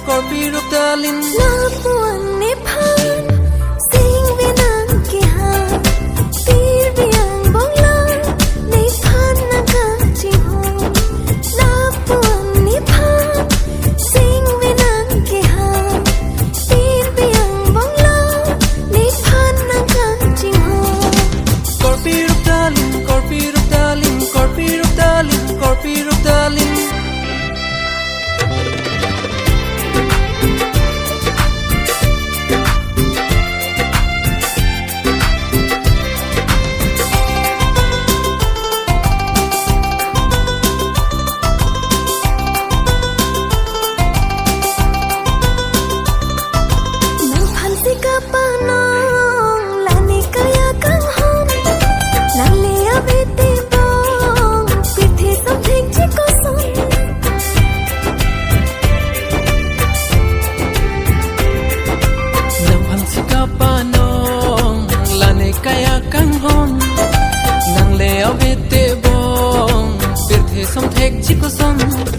Scorpio Dalin Labuan Nepal Sing Vinang Kihan Tir Biang Bonglang Nepal Nagak Jihon Labuan Nepal Sing Vinang Kihan Tir Biang Bonglang Nepal Nagak Jihon Scorpio Dalin Scorpio Dalin Scorpio Dalin Scorpio Dalin Nang leo vete bong, birthe som thek chiko son.